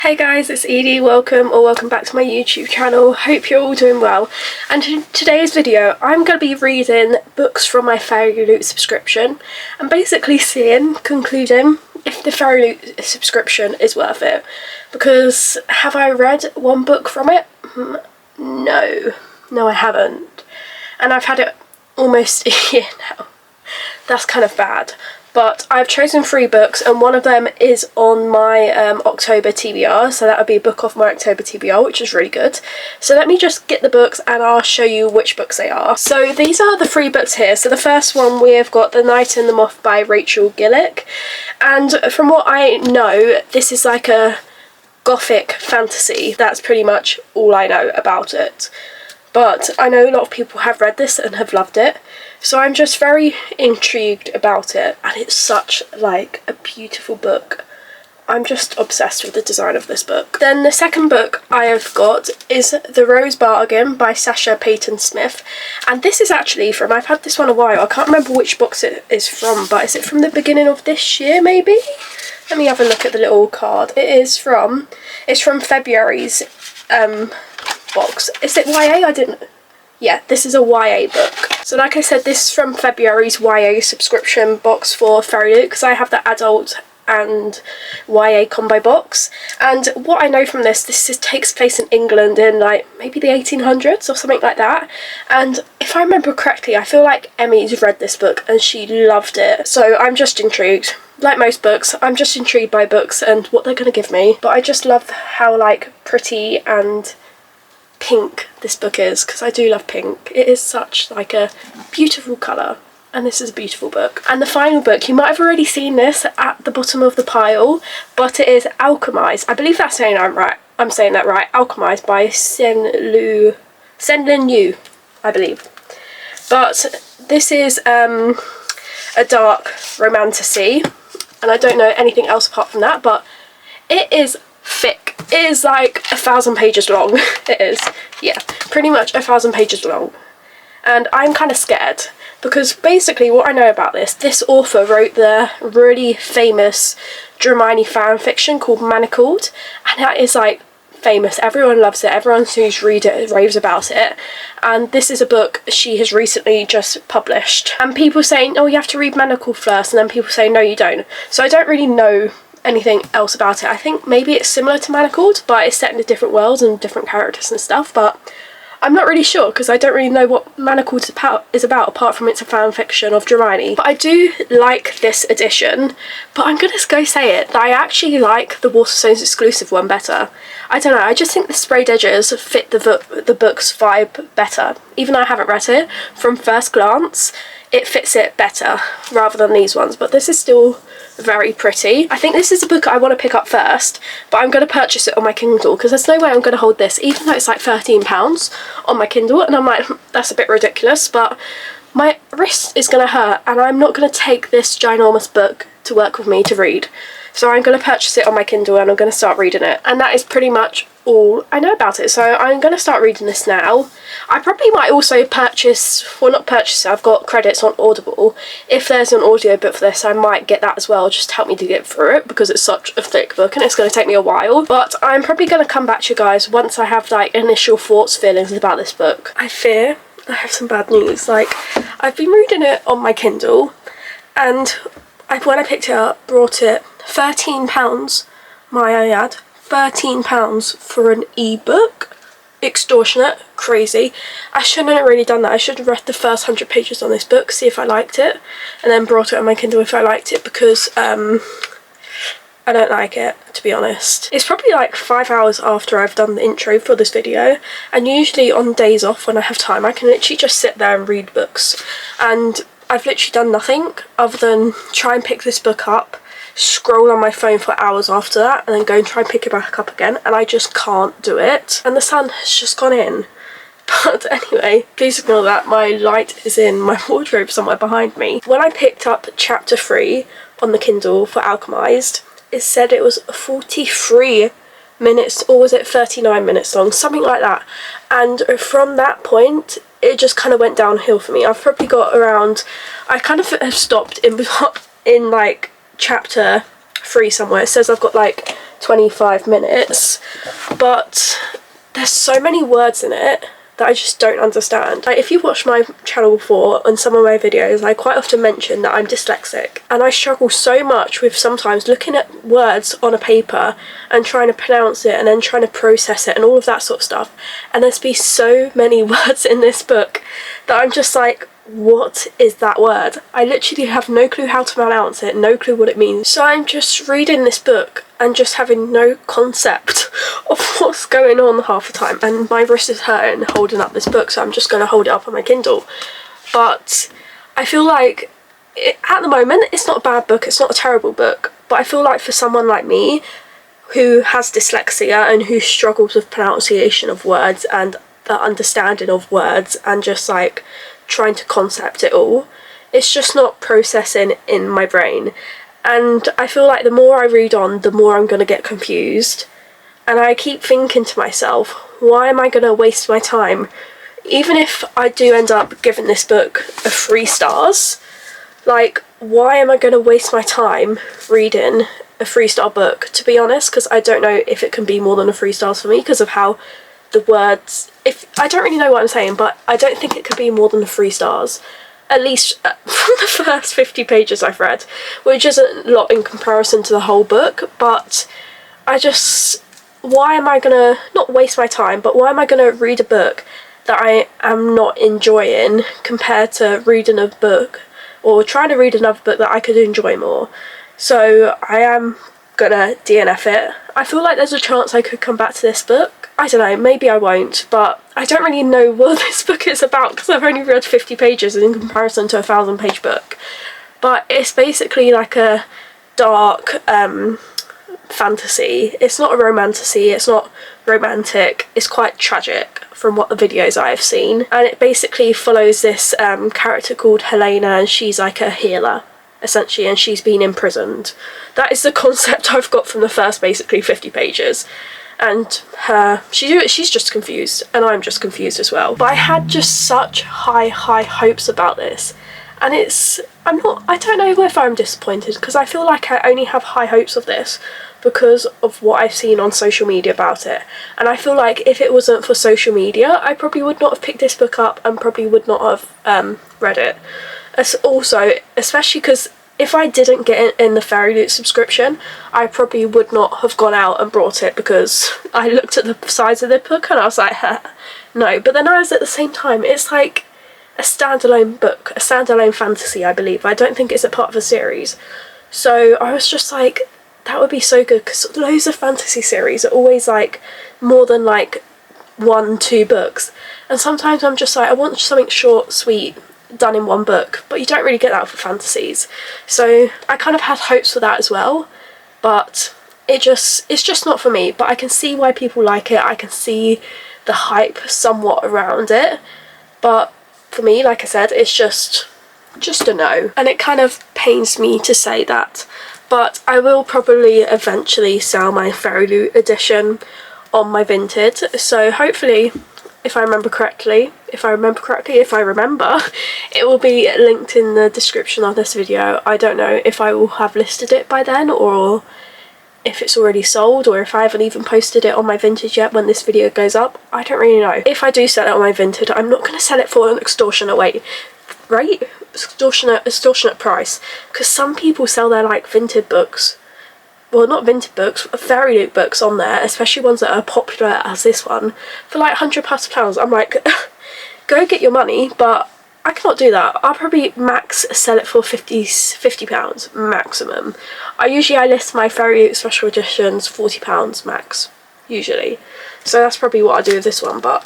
Hey guys, it's Edie. Welcome back to my YouTube channel. Hope you're all doing well. And in today's video, I'm going to be reading books from my fairyloot subscription and basically concluding if the fairyloot subscription is worth it. Because have I read one book from it? No, I haven't. And I've had it almost a year now. That's kind of bad. But I've chosen 3 books and one of them is on my October TBR, so that would be a book off my October TBR, which is really good. So let me just get the books and I'll show you which books they are. So these are the 3 books here. So the first one we have got The Night and the Moth by Rachel Gillick, and from what I know this is like a gothic fantasy. That's pretty much all I know about it. But I know a lot of people have read this and have loved it, so I'm just very intrigued about it, and it's such like a beautiful book. I'm just obsessed with the design of this book. Then the second book I have got is The Rose Bargain by Sasha Payton Smith, and this is actually from, I've had this one a while, I can't remember which box it is from, but is it from the beginning of this year maybe? Let me have a look at the little card. It's from February's box. Is it YA? Yeah, this is a YA book. So like I said, this is from February's YA subscription box for fairyloot, because I have the adult and YA combo box. And what I know from this takes place in England in like maybe the 1800s or something like that. And if I remember correctly, I feel like Emmy's read this book and she loved it. So I'm just intrigued. Like most books, I'm just intrigued by books and what they're going to give me. But I just love how like pretty and pink this book is, because I do love pink. It is such like a beautiful colour, and this is a beautiful book. And the final book, you might have already seen this at the bottom of the pile, but it is Alchemized. I believe that's saying I'm saying that right. Alchemized by Senlin Yu, I believe. But this is a dark romantasy, and I don't know anything else apart from that, but it is thick. It is like 1,000 pages long. It is, yeah, pretty much 1,000 pages long. And I'm kind of scared, because basically what I know about this author wrote the really famous Dramini fan fiction called Manacled, and that is like famous. Everyone loves it. Everyone who's read it raves about it. And this is a book she has recently just published. And people saying, oh, you have to read Manacled first, and then people say, no, you don't. So I don't really know anything else about it. I think maybe it's similar to Manacled, but it's set in a different world and different characters and stuff, but I'm not really sure because I don't really know what Manacled is about apart from it's a fan fiction of Dramini. But I do like this edition, but I'm gonna go say it, that I actually like the Waterstones exclusive one better. I don't know, I just think the sprayed edges fit the book's vibe better. Even though I haven't read it, from first glance it fits it better rather than these ones, but this is still very pretty. I think this is a book I want to pick up first, but I'm going to purchase it on my Kindle because there's no way I'm going to hold this, even though it's like £13 on my Kindle, and I'm like, that's a bit ridiculous, but my wrist is going to hurt and I'm not going to take this ginormous book to work with me to read. So I'm going to purchase it on my Kindle and I'm going to start reading it. And that is pretty much all I know about it. So I'm going to start reading this now. I probably might also purchase, well not purchase it, I've got credits on Audible. If there's an audiobook for this, I might get that as well, just to help me to get through it, because it's such a thick book and it's going to take me a while. But I'm probably going to come back to you guys once I have like initial thoughts, feelings about this book. I fear I have some bad news. Like, I've been reading it on my Kindle, and when I picked it up, brought it £13, my I add, £13 for an ebook. Extortionate, crazy. I shouldn't have really done that. I should have read the first 100 pages on this book, see if I liked it, and then brought it on my Kindle if I liked it, because I don't like it, to be honest. It's probably like 5 hours after I've done the intro for this video, and usually on days off when I have time I can literally just sit there and read books, and I've literally done nothing other than try and pick this book up, scroll on my phone for hours after that, and then go and try and pick it back up again, and I just can't do it. And the sun has just gone in. But anyway, please ignore that. My light is in my wardrobe somewhere behind me. When I picked up chapter 3 on the Kindle for Alchemized, it said it was 43 minutes, or was it 39 minutes long, something like that. And from that point, it just kind of went downhill for me. I've probably got around, I kind of have stopped in like chapter 3 somewhere. It says I've got like 25 minutes, but there's so many words in it that I just don't understand. Like, if you've watched my channel before, on some of my videos, I quite often mention that I'm dyslexic, and I struggle so much with sometimes looking at words on a paper and trying to pronounce it and then trying to process it and all of that sort of stuff, and there's been so many words in this book that I'm just like, what is that word? I literally have no clue how to pronounce it, no clue what it means. So I'm just reading this book and just having no concept of what's going on half the time, and my wrist is hurting holding up this book, so I'm just going to hold it up on my Kindle. But I feel like at the moment it's not a bad book, it's not a terrible book, but I feel like for someone like me who has dyslexia and who struggles with pronunciation of words and the understanding of words and just like trying to concept it all, it's just not processing in my brain. And I feel like the more I read on, the more I'm going to get confused, and I keep thinking to myself, why am I going to waste my time? Even if I do end up giving this book a 3 stars, like, why am I going to waste my time reading a 3-star book, to be honest? Because I don't know if it can be more than a 3 stars for me because of how the words, if I don't really know what I'm saying, but I don't think it could be more than 3 stars, at least from the first 50 pages I've read, which isn't a lot in comparison to the whole book. But I just, why am I gonna not waste my time, but why am I gonna read a book that I am not enjoying compared to reading a book or trying to read another book that I could enjoy more? So I am gonna DNF it. I feel like there's a chance I could come back to this book. I don't know, maybe I won't, but I don't really know what this book is about because I've only read 50 pages in comparison to a 1,000-page book. But it's basically like a dark fantasy. It's not a romantasy, it's not romantic, it's quite tragic from what the videos I've seen. And it basically follows this character called Helena, and she's like a healer, essentially, and she's been imprisoned. That is the concept I've got from the first basically 50 pages. And she's just confused, and I'm just confused as well. But I had just such high hopes about this, and I don't know if I'm disappointed, because I feel like I only have high hopes of this because of what I've seen on social media about it. And I feel like if it wasn't for social media, I probably would not have picked this book up and probably would not have read it. Also, especially because if I didn't get it in the fairyloot subscription, I probably would not have gone out and brought it, because I looked at the size of the book and I was like, no. But then I was at the same time, it's like a standalone book, a standalone fantasy, I believe. I don't think it's a part of a series. So I was just like, that would be so good, because loads of fantasy series are always like more than like 1-2 books. And sometimes I'm just like, I want something short, sweet, done in one book, but you don't really get that for fantasies. So I kind of had hopes for that as well, but it's just not for me. But I can see why people like it, I can see the hype somewhat around it, but for me, like I said, it's just a no. And it kind of pains me to say that, but I will probably eventually sell my fairyloot edition on my Vinted, so hopefully, if I remember, it will be linked in the description of this video. I don't know if I will have listed it by then, or if it's already sold, or if I haven't even posted it on my Vinted yet when this video goes up. I don't really know. If I do sell it on my Vinted, I'm not going to sell it for an extortionate extortionate price, because some people sell their like vintage books, well, not vintage books, fairyloot books on there, especially ones that are popular as this one, for like £100+. I'm like, go get your money, but I cannot do that. I'll probably max sell it for £50 maximum. I list my fairyloot special editions £40 max, usually. So that's probably what I do with this one, but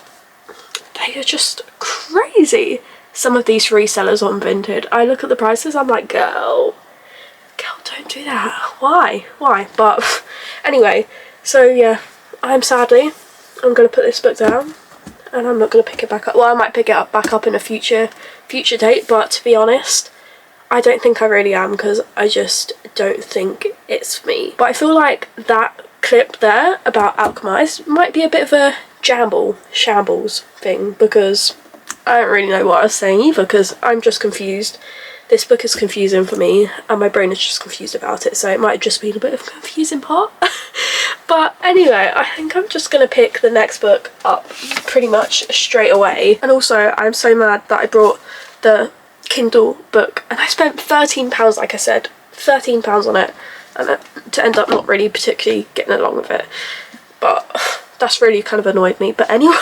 they are just crazy. Some of these resellers on Vinted, I look at the prices, I'm like, girl, don't do that. Why? But anyway, so yeah, I'm going to put this book down, and I'm not going to pick it back up. Well, I might pick it back up in a future date, but to be honest, I don't think I really am, because I just don't think it's for me. But I feel like that clip there about Alchemized might be a bit of a shambles thing, because I don't really know what I was saying either, because I'm just confused. this book is confusing for me and my brain is just confused about it, so it might just be a bit of a confusing part. But anyway, I think I'm just gonna pick the next book up pretty much straight away. And also, I'm so mad that I brought the Kindle book and I spent £13, like I said, £13 on it, and to end up not really particularly getting along with it. But that's really kind of annoyed me. But anyway,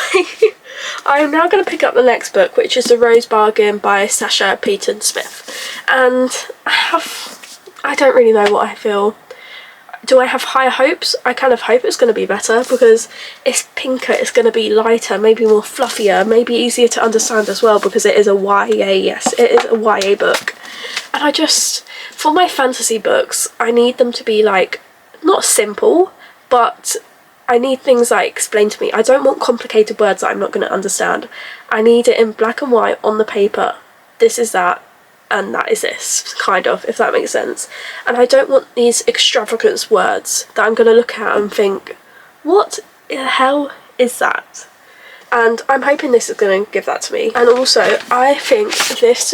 I am now going to pick up the next book, which is The Rose Bargain by Sasha Peyton Smith. And I don't really know what I feel. Do I have higher hopes? I kind of hope it's going to be better because it's pinker, it's going to be lighter, maybe more fluffier, maybe easier to understand as well because it is a YA, yes, it is a YA book. And I just, for my fantasy books, I need them to be like, not simple, but I need things like explained to me. I don't want complicated words that I'm not going to understand. I need it in black and white on the paper. This is that. And that is this, kind of, if that makes sense. And I don't want these extravagant words that I'm going to look at and think, what the hell is that? And I'm hoping this is going to give that to me. And also, I think this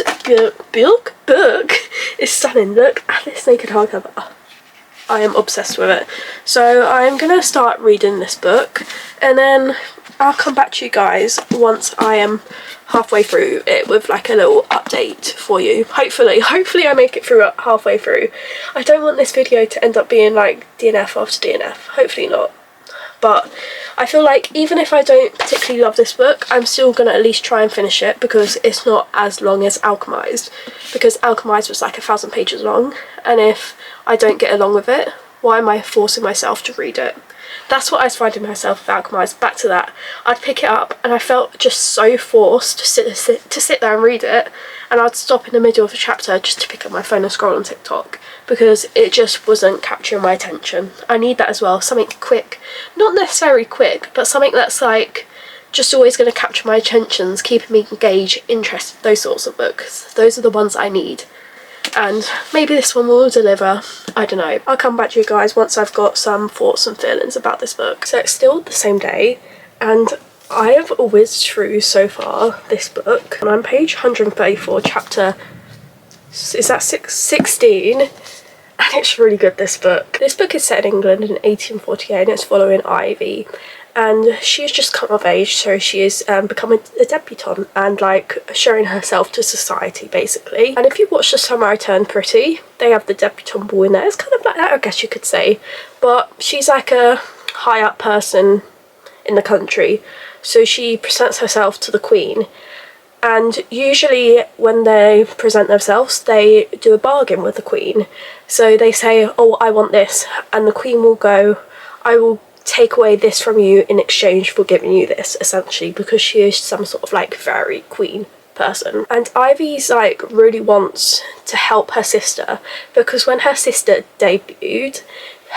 book is stunning. Look at this naked hardcover. Oh, I am obsessed with it. So I'm going to start reading this book, and then I'll come back to you guys once I am halfway through it with like a little update for you. Hopefully I make it through halfway through. I don't want this video to end up being like DNF after DNF. Hopefully not. But I feel like even if I don't particularly love this book, I'm still going to at least try and finish it because it's not as long as Alchemized. Because Alchemized was like 1,000 pages long, and if I don't get along with it, why am I forcing myself to read it? That's what I was finding myself with Alchemized. Back to that. I'd pick it up and I felt just so forced to sit there and read it, and I'd stop in the middle of a chapter just to pick up my phone and scroll on TikTok because it just wasn't capturing my attention. I need that as well, something quick. Not necessarily quick, but something that's like just always going to capture my attentions, keeping me engaged, interested, those sorts of books. Those are the ones I need. And maybe this one will deliver. I don't know. I'll come back to you guys once I've got some thoughts and feelings about this book. So it's still the same day, and I have whizzed through so far this book, and I'm page 134, chapter, is that 16? And it's really good, this book. This book is set in England in 1848 and it's following Ivy. And she's just come of age, so she is becoming a debutante and like showing herself to society basically. And if you watch The Summer I Turned Pretty, they have the debutante ball in there. It's kind of like that, I guess you could say. But she's like a high up person in the country, so she presents herself to the Queen. And usually when they present themselves, they do a bargain with the Queen. So they say, oh, I want this, and the Queen will go, I will take away this from you in exchange for giving you this, essentially, because she is some sort of like fairy queen person. And Ivy's like really wants to help her sister, because when her sister debuted,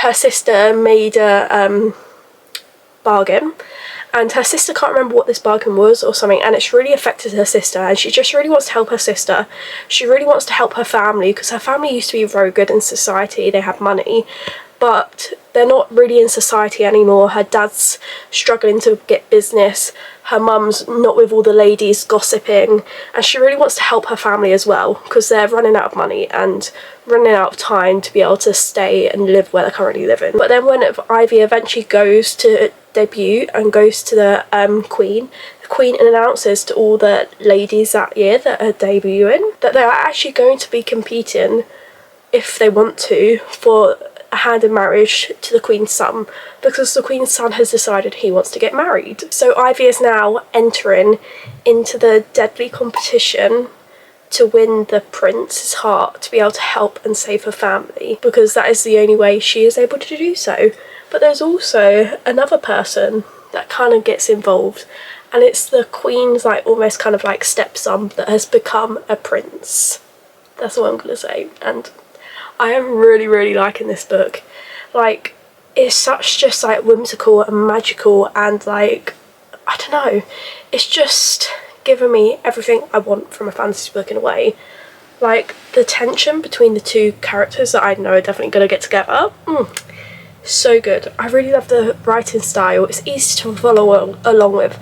her sister made a bargain, and her sister can't remember what this bargain was or something, and it's really affected her sister, and she just really wants to help her sister. She really wants to help her family, because her family used to be very good in society, they had money, but they're not really in society anymore. Her dad's struggling to get business, her mum's not with all the ladies gossiping, and she really wants to help her family as well, because they're running out of money and running out of time to be able to stay and live where they're currently living. But then when Ivy eventually goes to debut and goes to the Queen, the Queen announces to all the ladies that year that are debuting that they are actually going to be competing, if they want to, for a hand in marriage to the Queen's son, because the Queen's son has decided he wants to get married. So Ivy is now entering into the deadly competition to win the prince's heart, to be able to help and save her family, because that is the only way she is able to do so. But there's also another person that kind of gets involved, and it's the Queen's like almost kind of like stepson that has become a prince. That's what I'm gonna say. And I am really liking this book. Like, it's such just like whimsical and magical, and like, I don't know, it's just given me everything I want from a fantasy book in a way. Like, the tension between the two characters that I know are definitely gonna get together, so good. I really love the writing style. It's easy to follow along with.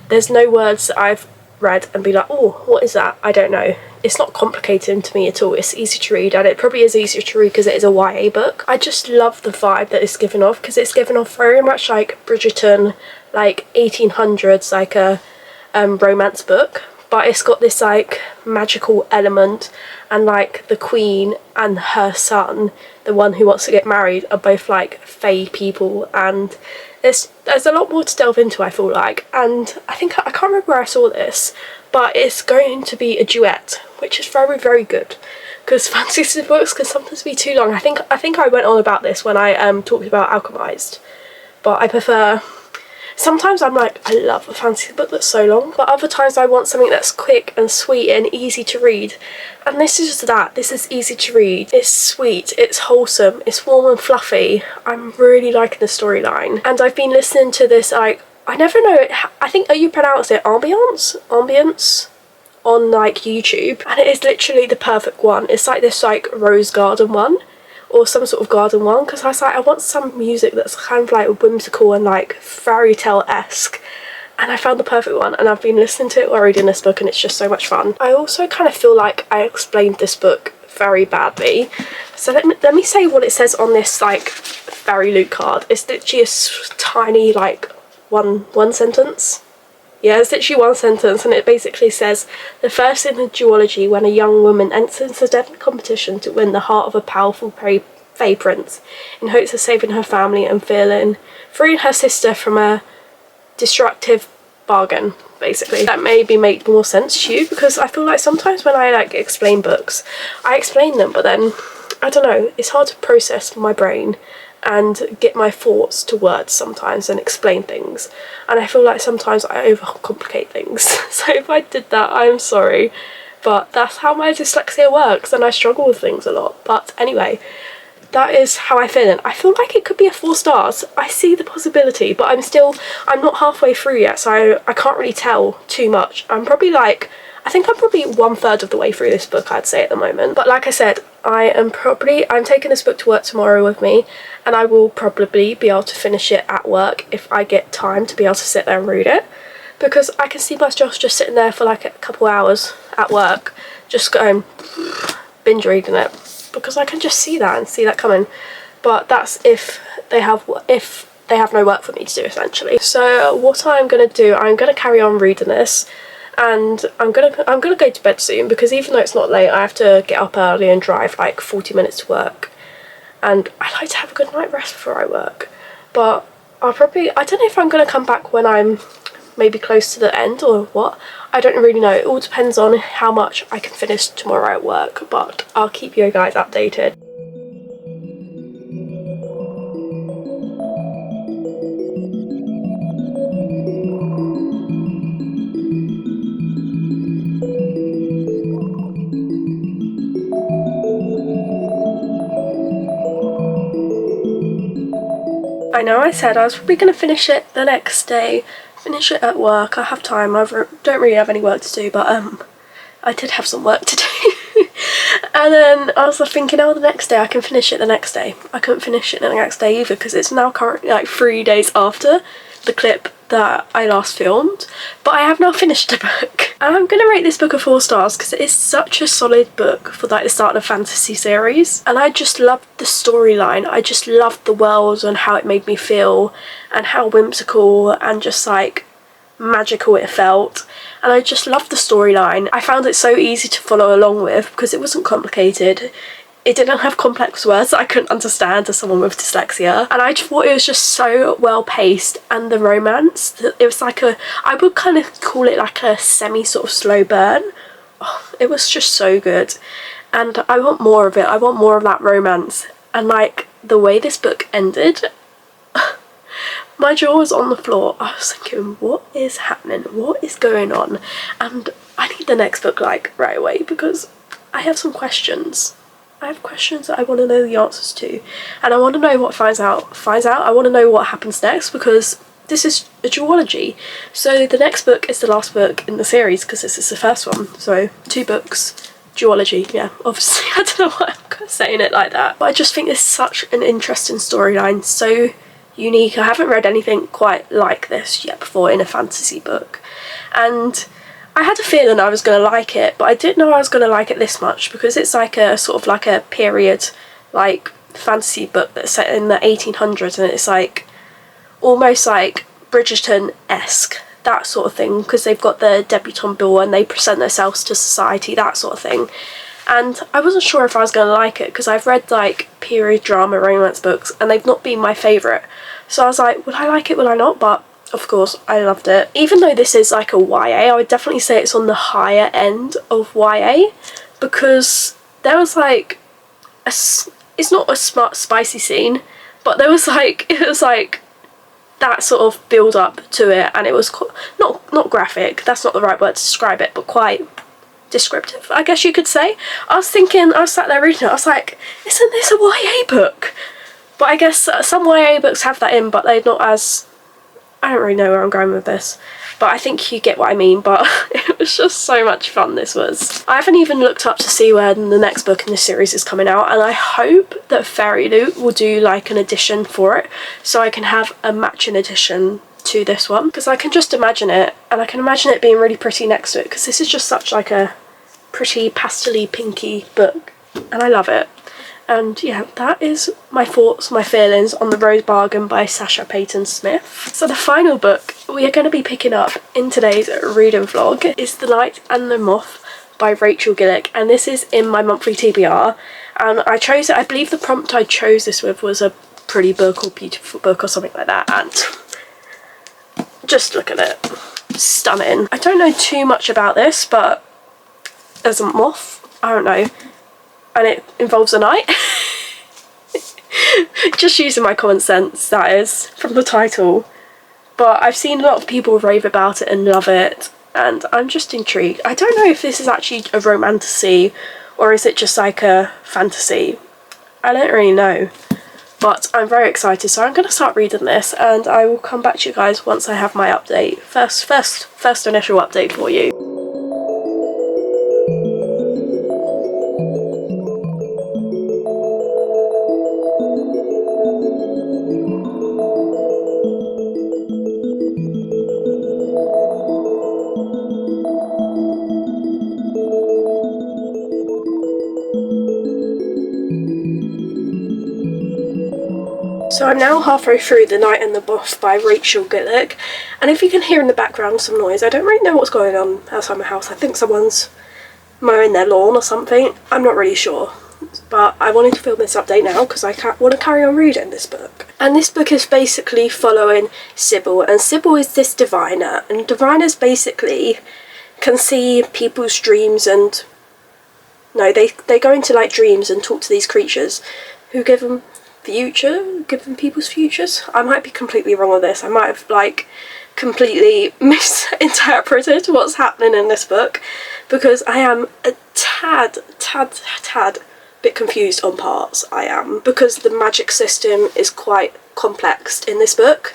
There's no words that I've read and be like, oh, what is that? I don't know. It's not complicated to me at all. It's easy to read, and it probably is easier to read because it is a YA book. I just love the vibe that it's given off, because it's given off very much like Bridgerton, like 1800s, like a romance book, but it's got this like magical element, and like the queen and her son, the one who wants to get married, are both like fae people, and there's a lot more to delve into, I feel like. And I can't remember where I saw this, but it's going to be a duet, which is very, very good, because fantasy books can sometimes be too long. I think I went on about this when I talked about Alchemized, but I prefer, sometimes I'm like, I love a fantasy book that's so long, but other times I want something that's quick and sweet and easy to read. And this is just that. This is easy to read. It's sweet, it's wholesome, it's warm and fluffy. I'm really liking the storyline. And I've been listening to this, like, I never know, I think you pronounce it ambience on like YouTube, and it is literally the perfect one. It's like this like rose garden one, or some sort of garden one, because I was like, I want some music that's kind of like whimsical and like fairy tale-esque, and I found the perfect one, and I've been listening to it while reading this book, and it's just so much fun. I also kind of feel like I explained this book very badly, so let me say what it says on this like fairyloot card. It's literally a tiny like one sentence. Yeah, it's literally one sentence, and it basically says, the first in the duology when a young woman enters a deadly competition to win the heart of a powerful fae prince in hopes of saving her family and freeing her sister from a destructive bargain, basically. That maybe make more sense to you, because I feel like sometimes when I like explain books, I explain them, but then, I don't know, it's hard to process my brain and get my thoughts to words sometimes and explain things, and I feel like sometimes I overcomplicate things. So if I did that, I'm sorry, but that's how my dyslexia works, and I struggle with things a lot. But anyway, that is how I feel, and I feel like it could be a 4 stars. I see the possibility, but I'm not halfway through yet, so I can't really tell too much. I think I'm probably 1/3 of the way through this book, I'd say, at the moment. But like I said, I'm taking this book to work tomorrow with me, and I will probably be able to finish it at work if I get time to be able to sit there and read it, because I can see myself just sitting there for like a couple hours at work, just going binge reading it, because I can just see that coming. But that's if they have no work for me to do, essentially. So what I'm gonna do, I'm gonna carry on reading this, and I'm gonna go to bed soon, because even though it's not late, I have to get up early and drive like 40 minutes to work, and I like to have a good night rest before I work. But I don't know if I'm gonna come back when I'm maybe close to the end or what. I don't really know. It all depends on how much I can finish tomorrow at work, but I'll keep you guys updated. I know I said I was probably going to finish it the next day, finish it at work. I have time. I don't really have any work to do, but I did have some work to do. And then I was thinking, oh, the next day I can finish it the next day. I couldn't finish it the next day either, because it's now currently like 3 days after the clip that I last filmed, but I have now finished the book. And I'm gonna rate this book a 4 stars because it is such a solid book for like the start of a fantasy series, and I just loved the storyline. I just loved the world and how it made me feel, and how whimsical and just like magical it felt, and I just loved the storyline. I found it so easy to follow along with because it wasn't complicated. It didn't have complex words that I couldn't understand as someone with dyslexia, and I just thought it was just so well paced, and the romance, it was like I would kind of call it like a semi sort of slow burn. Oh, it was just so good, and I want more of it. I want more of that romance, and like the way this book ended, my jaw was on the floor. I was thinking, what is happening? What is going on? And I need the next book like right away, because I have some questions. I have questions that I want to know the answers to, and I want to know what finds out. I want to know what happens next, because this is a duology. So the next book is the last book in the series, because this is the first one. So 2 books, duology. Yeah, obviously I don't know why I'm saying it like that, but I just think it's such an interesting storyline, so unique. I haven't read anything quite like this yet before in a fantasy book, and I had a feeling I was going to like it, but I didn't know I was going to like it this much, because it's like a sort of like a period like fantasy book that's set in the 1800s, and it's like almost like Bridgerton-esque, that sort of thing, because they've got the debutante ball and they present themselves to society, that sort of thing. And I wasn't sure if I was going to like it, because I've read like period drama romance books and they've not been my favourite. So I was like, will I like it, will I not? But of course I loved it. Even though this is like a YA, I would definitely say it's on the higher end of YA, because there was like it's not a smart spicy scene, but there was like, it was like that sort of build up to it, and it was not graphic, that's not the right word to describe it, but quite descriptive, I guess you could say. I was sat there reading it, I was like, isn't this a YA book? But I guess some YA books have that in, but they're not as, I don't really know where I'm going with this, but I think you get what I mean. But it was just so much fun, this was. I haven't even looked up to see when the next book in this series is coming out, and I hope that fairyloot will do like an edition for it, so I can have a matching edition to this one, because I can just imagine it, and I can imagine it being really pretty next to it, because this is just such like a pretty pastel-y pinky book, and I love it. And yeah, that is my thoughts, my feelings on The Rose Bargain by Sasha Payton Smith. So the final book we are going to be picking up in today's reading vlog is The Night and the Moth by Rachel Gillick, and this is in my monthly TBR, and I chose it, I believe the prompt I chose this with was a pretty book or beautiful book or something like that, and just look at it, stunning. I don't know too much about this, but there's a moth, I don't know, and it involves a night. Just using my common sense, that is, from the title. But I've seen a lot of people rave about it and love it, and I'm just intrigued. I don't know if this is actually a romantasy or is it just like a fantasy. I don't really know, but I'm very excited, so I'm going to start reading this, and I will come back to you guys once I have my update. First initial update for you. So I'm now halfway through The Night and the Moth by Rachel Gillick, and if you can hear in the background some noise, I don't really know what's going on outside my house. I think someone's mowing their lawn or something, I'm not really sure. But I wanted to film this update now because I want to carry on reading this book. And this book is basically following Sybil, and Sybil is this diviner, and diviners basically can see people's dreams, and no, they go into like dreams and talk to these creatures who give them people's futures. I might be completely wrong with this. I might have like completely misinterpreted what's happening in this book, because I am a tad bit confused on parts. I am, because the magic system is quite complex in this book.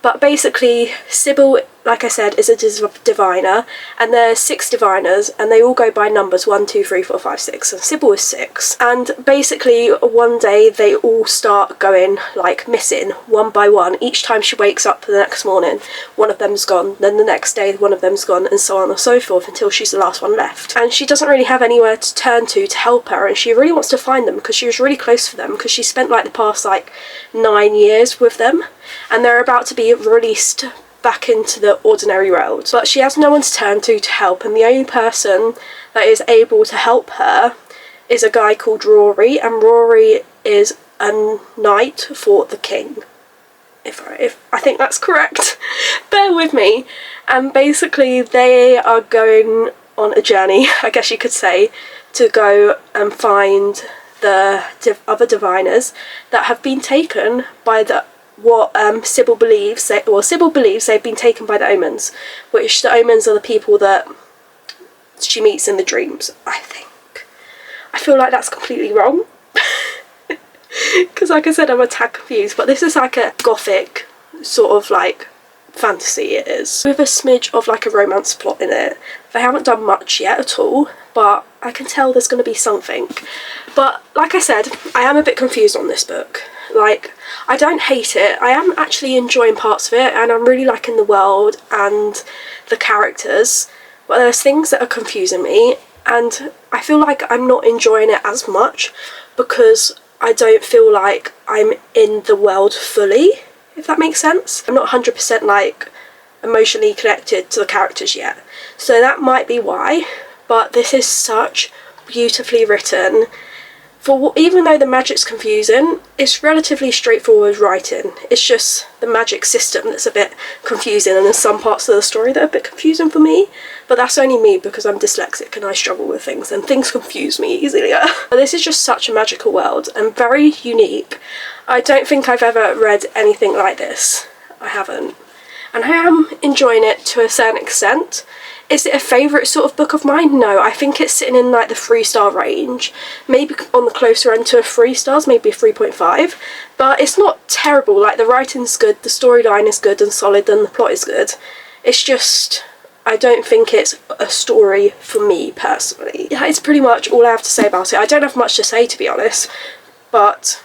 But basically Sybil, like I said, is a diviner, and there's 6 diviners, and they all go by numbers 1, 2, 3, 4, 5, 6, and Sybil is 6. And basically one day they all start going like missing one by one. Each time she wakes up the next morning, one of them's gone, then the next day one of them's gone, and so on and so forth until she's the last one left. And she doesn't really have anywhere to turn to help her, and she really wants to find them because she was really close for them, because she spent like the past like 9 years with them, and they're about to be released back into the ordinary world. But she has no one to turn to help, and the only person that is able to help her is a guy called Rory, and Rory is a knight for the king. If I think that's correct. Bear with me. And basically they are going on a journey, I guess you could say, to go and find the other diviners that have been taken by Sybil believes they've been taken by the omens, which the omens are the people that she meets in the dreams, I think. I feel like that's completely wrong, because like I said, I'm a tad confused, but this is like a gothic sort of like fantasy, it is, with a smidge of like a romance plot in it. They haven't done much yet at all, but I can tell there's going to be something. But like I said, I am a bit confused on this book. Like, I don't hate it, I am actually enjoying parts of it, and I'm really liking the world and the characters. but there's things that are confusing me, and I feel like I'm not enjoying it as much because I don't feel like I'm in the world fully, if that makes sense. I'm not 100% like emotionally connected to the characters yet, so that might be why. But this is such beautifully written. Even though the magic's confusing, it's relatively straightforward writing. It's just the magic system that's a bit confusing, and there's some parts of the story that are a bit confusing for me, but that's only me because I'm dyslexic and I struggle with things and things confuse me easily. But this is just such a magical world and very unique. I don't think I've ever read anything like this. I haven't. And I am enjoying it to a certain extent. Is it a favourite sort of book of mine? No, I think it's sitting in like the 3-star range, maybe on the closer end to 3 stars, maybe 3.5, but it's not terrible. Like, the writing's good, the storyline is good and solid, and the plot is good. It's just, I don't think it's a story for me personally. That is pretty much all I have to say about it. I don't have much to say, to be honest, but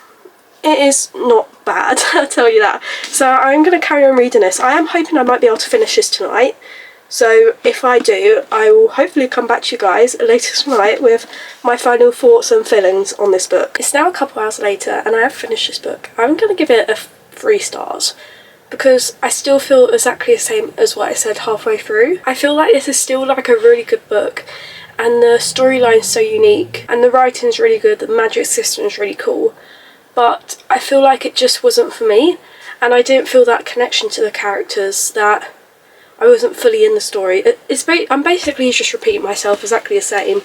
it is not bad, I'll tell you that. So I'm going to carry on reading this. I am hoping I might be able to finish this tonight. So if I do, I will hopefully come back to you guys later tonight with my final thoughts and feelings on this book. It's now a couple hours later and I have finished this book. I'm going to give it a 3 stars because I still feel exactly the same as what I said halfway through. I feel like this is still like a really good book, and the storyline's so unique and the writing's really good, the magic system's really cool, but I feel like it just wasn't for me, and I didn't feel that connection to the characters, that I wasn't fully in the story. I'm basically just repeating myself exactly the same,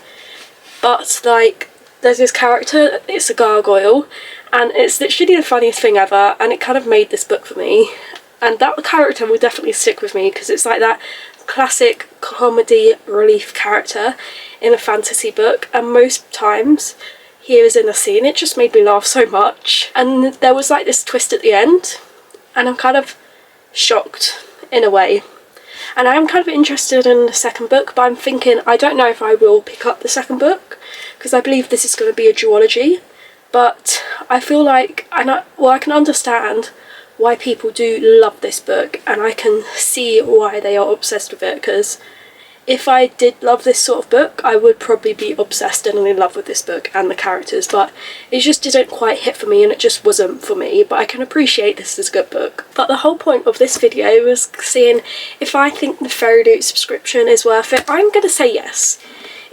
but like, there's this character, it's a gargoyle, and it's literally the funniest thing ever, and it kind of made this book for me, and that character will definitely stick with me because it's like that classic comedy relief character in a fantasy book, and most times he was in a scene, it just made me laugh so much. And there was like this twist at the end, and I'm kind of shocked in a way. And I am kind of interested in the second book, but I'm thinking I don't know if I will pick up the second book because I believe this is going to be a duology. But I feel like I can understand why people do love this book, and I can see why they are obsessed with it, because if I did love this sort of book, I would probably be obsessed and in love with this book and the characters, but it just didn't quite hit for me and it just wasn't for me. But I can appreciate this is a good book. But the whole point of this video was seeing if I think the fairyloot subscription is worth it. I'm going to say yes.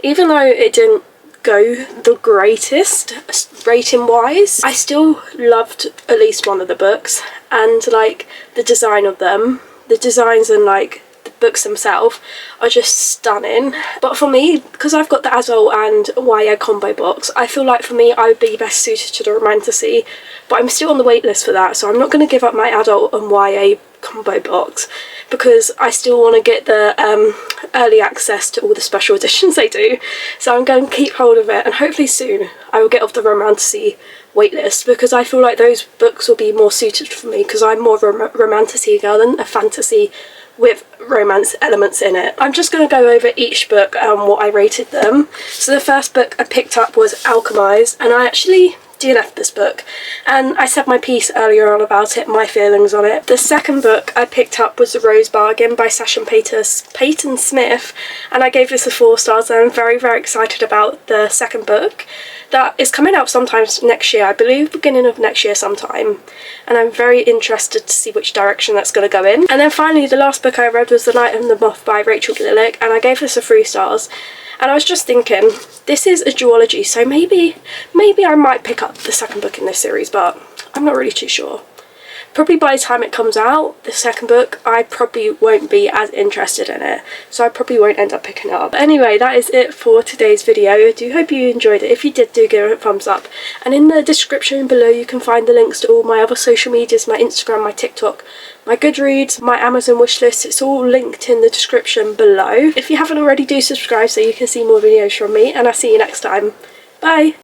Even though it didn't go the greatest rating wise, I still loved at least one of the books, and like the design of them, the designs and like books themselves are just stunning. But for me, because I've got the adult and YA combo box, I feel like for me I would be best suited to the romantasy, but I'm still on the wait list for that, so I'm not going to give up my adult and YA combo box because I still want to get the early access to all the special editions they do. So I'm going to keep hold of it, and hopefully soon I will get off the romantasy waitlist because I feel like those books will be more suited for me because I'm more of a romantasy girl than a fantasy with romance elements in it. I'm just going to go over each book and what I rated them. So the first book I picked up was Alchemized, and I actually DNF'd this book, and I said my piece earlier on about it, my feelings on it. The second book I picked up was The Rose Bargain by Sash and Peyton Smith, and I gave this a 4 stars, and I'm very, very excited about the second book. That is coming out sometimes next year, I believe beginning of next year sometime, and I'm very interested to see which direction that's going to go in. And then finally the last book I read was The Night and the Moth by Rachel Gillick, and I gave this a 3 stars. And I was just thinking, this is a duology, so maybe I might pick up the second book in this series, but I'm not really too sure. Probably by the time it comes out, the second book, I probably won't be as interested in it, so I probably won't end up picking it up. But anyway, that is it for today's video. I do hope you enjoyed it. If you did, do give it a thumbs up. And in the description below you can find the links to all my other social medias, my Instagram, my TikTok, my Goodreads, my Amazon wishlist. It's all linked in the description below. If you haven't already, do subscribe so you can see more videos from me, and I'll see you next time. Bye!